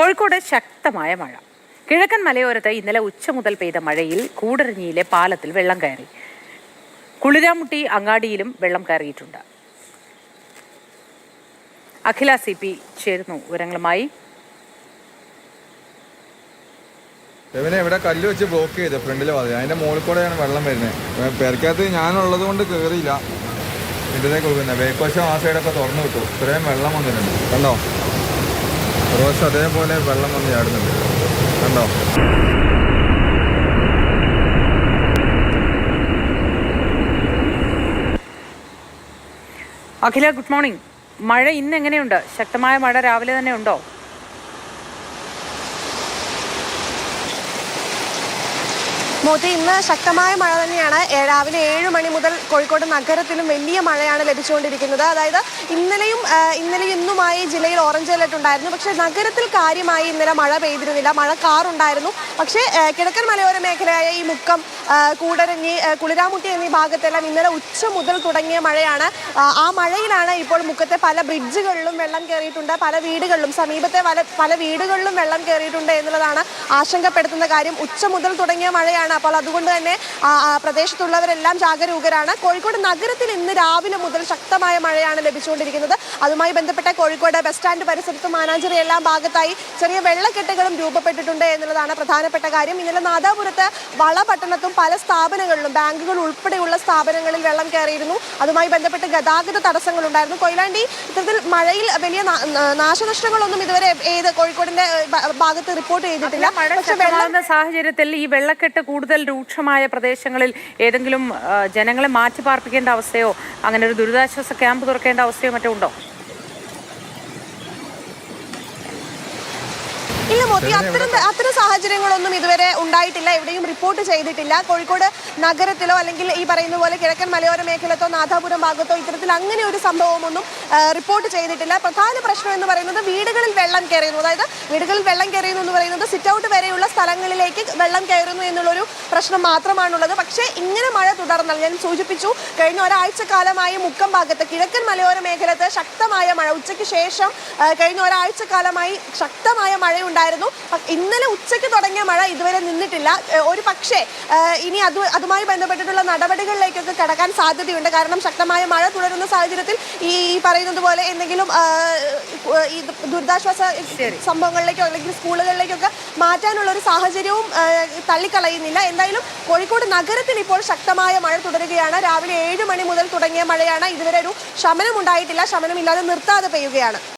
കോഴിക്കോട് ശക്തമായ മഴ. കിഴക്കൻ മലയോരത്ത് ഇന്നലെ ഉച്ച മുതൽ പെയ്ത മഴയിൽ കൂടരഞ്ഞിയിലെ പാലത്തിൽ വെള്ളം കയറി. കുളിരാമുട്ടി അങ്ങാടിയിലും വെള്ളം കയറിയിട്ടുണ്ട്. അഖില CP ചേരുന്നു വിവരങ്ങളുമായി. ഇവിടെ കല്ല് വെച്ച് ബ്ലോക്ക് ചെയ്ത് ഫ്രണ്ടിലെ വാതിൽ, അതിന്റെ മുകളിൽ കൂടെയാണ് വെള്ളം വരുന്നത്. പെരക്കകത്ത് ഞാനുള്ളത് കൊണ്ട് കയറിയില്ല. ഇതിലേക്ക് കൊടുക്കുന്നത് ബേക്കോശം ആ സൈഡൊക്കെ തുറന്നു വിട്ടു. ഇത്രയും വെള്ളം വന്നിട്ടുണ്ട്. കണ്ടോ, റോസ് അതേപോലെ വെള്ളം വന്ന് ചാടുന്നുണ്ട്. കണ്ടോ, അഖില, ഗുഡ് മോർണിംഗ്. മഴ ഇന്ന് എങ്ങനെയുണ്ട്? ശക്തമായ മഴ രാവിലെ തന്നെ ഉണ്ടോ? മോത്തി, ഇന്ന് ശക്തമായ മഴ തന്നെയാണ്. രാവിലെ 7 മണി മുതൽ കോഴിക്കോട് നഗരത്തിലും വലിയ മഴയാണ് ലഭിച്ചുകൊണ്ടിരിക്കുന്നത്. അതായത് ഇന്നലെയും ഇന്നുമായി ജില്ലയിൽ ഓറഞ്ച് അലർട്ട് ഉണ്ടായിരുന്നു. പക്ഷേ നഗരത്തിൽ കാര്യമായി ഇന്നലെ മഴ പെയ്തിരുന്നില്ല. മഴക്കാറുണ്ടായിരുന്നു. പക്ഷേ കിഴക്കൻ മലയോര മേഖലയായ ഈ മുക്കം, കൂടരഞ്ഞി, കുളിരാമുട്ടി എന്നീ ഭാഗത്തെല്ലാം ഇന്നലെ ഉച്ച മുതൽ തുടങ്ങിയ മഴയാണ്. ആ മഴയിലാണ് ഇപ്പോൾ മുക്കത്തെ പല ബ്രിഡ്ജുകളിലും വെള്ളം കയറിയിട്ടുണ്ട്. പല വീടുകളിലും, സമീപത്തെ പല വീടുകളിലും വെള്ളം കയറിയിട്ടുണ്ട് എന്നുള്ളതാണ് ആശങ്കപ്പെടുത്തുന്ന കാര്യം. ഉച്ച മുതൽ തുടങ്ങിയ മഴയാണ്. അപ്പോൾ അതുകൊണ്ട് തന്നെ പ്രദേശത്തുള്ളവരെല്ലാം ജാഗരൂകരാണ്. കോഴിക്കോട് നഗരത്തിൽ ഇന്ന് രാവിലെ മുതൽ ശക്തമായ മഴയാണ് ലഭിച്ചുകൊണ്ടിരിക്കുന്നത്. അതുമായി ബന്ധപ്പെട്ട കോഴിക്കോട് ബസ് സ്റ്റാൻഡ് പരിസരത്തും മാനാഞ്ചിറി എല്ലാം ഭാഗത്തായി ചെറിയ വെള്ളക്കെട്ടുകളും രൂപപ്പെട്ടിട്ടുണ്ട് എന്നുള്ളതാണ് പ്രധാനപ്പെട്ട കാര്യം. ഇന്നലെ നാദാപുരത്ത് വളപട്ടണത്തും പല സ്ഥാപനങ്ങളിലും, ബാങ്കുകൾ ഉൾപ്പെടെയുള്ള സ്ഥാപനങ്ങളിൽ വെള്ളം കയറിയിരുന്നു. അതുമായി ബന്ധപ്പെട്ട് ഗതാഗത തടസ്സങ്ങളുണ്ടായിരുന്നു. കൊയിലാണ്ടി ഇത്തരത്തിൽ മഴയിൽ വലിയ നാശനഷ്ടങ്ങളൊന്നും ഇതുവരെ കോഴിക്കോടിന്റെ ഭാഗത്ത് റിപ്പോർട്ട് ചെയ്തിട്ടില്ല. പക്ഷേ വെള്ളം സാഹചര്യത്തിൽ ഈ വെള്ളക്കെട്ട് കൂടുതൽ രൂക്ഷമായ പ്രദേശങ്ങളിൽ ഏതെങ്കിലും ജനങ്ങളെ മാറ്റി പാർപ്പിക്കേണ്ട അവസ്ഥയോ അങ്ങനെ ഒരു ദുരിതാശ്വാസ ക്യാമ്പ് തുറക്കേണ്ട അവസ്ഥയോ മറ്റോ ഉണ്ടോ? ഇല്ല മോത്തി, അത്തരം സാഹചര്യങ്ങളൊന്നും ഇതുവരെ ഉണ്ടായിട്ടില്ല, എവിടെയും റിപ്പോർട്ട് ചെയ്തിട്ടില്ല. കോഴിക്കോട് നഗരത്തിലോ അല്ലെങ്കിൽ ഈ പറയുന്ന പോലെ കിഴക്കൻ മലയോര മേഖലത്തോ നാദാപുരം ഭാഗത്തോ ഇത്തരത്തിൽ അങ്ങനെ ഒരു സംഭവമൊന്നും റിപ്പോർട്ട് ചെയ്തിട്ടില്ല. പ്രധാന പ്രശ്നം എന്ന് പറയുന്നത് വീടുകളിൽ വെള്ളം കയറുന്നു. അതായത് വീടുകളിൽ വെള്ളം കയറുന്നു എന്ന് പറയുന്നത് സിറ്റ് ഔട്ട് വരെയുള്ള സ്ഥലങ്ങളിലേക്ക് വെള്ളം കയറുന്നു എന്നുള്ളൊരു പ്രശ്നം മാത്രമാണുള്ളത്. പക്ഷേ ഇങ്ങനെ മഴ തുടർന്നാൽ, ഞാൻ സൂചിപ്പിച്ചു, കഴിഞ്ഞ ഒരാഴ്ചക്കാലമായി മുക്കം ഭാഗത്ത് കിഴക്കൻ മലയോര മേഖലത്ത് ശക്തമായ മഴ, ഉച്ചയ്ക്ക് ശേഷം കഴിഞ്ഞ ഒരാഴ്ചക്കാലമായി ശക്തമായ മഴയുണ്ടായിരുന്നു. ഇന്നലെ ഉച്ചയ്ക്ക് തുടങ്ങിയ മഴ ഇതുവരെ നിന്നിട്ടില്ല. ഒരു പക്ഷേ ഇനി അതുമായി ബന്ധപ്പെട്ടിട്ടുള്ള നടപടികളിലേക്കൊക്കെ കടക്കാൻ സാധ്യതയുണ്ട്. കാരണം ശക്തമായ മഴ തുടരുന്ന സാഹചര്യത്തിൽ ഈ പറയുന്നത് പോലെ എന്തെങ്കിലും ഈ ദുരിതാശ്വാസ സംഭവങ്ങളിലേക്കോ അല്ലെങ്കിൽ സ്കൂളുകളിലേക്കൊക്കെ മാറ്റാനുള്ള ഒരു സാഹചര്യവും തള്ളിക്കളയുന്നില്ല. എന്തായാലും കോഴിക്കോട് നഗരത്തിൽ ഇപ്പോൾ ശക്തമായ മഴ തുടരുകയാണ്. രാവിലെ 7 മണി മുതൽ തുടങ്ങിയ മഴയാണ്. ഇതുവരെ ഒരു ശമനം ഉണ്ടായിട്ടില്ല. ശമനമില്ലാതെ നിർത്താതെ പെയ്യുകയാണ്.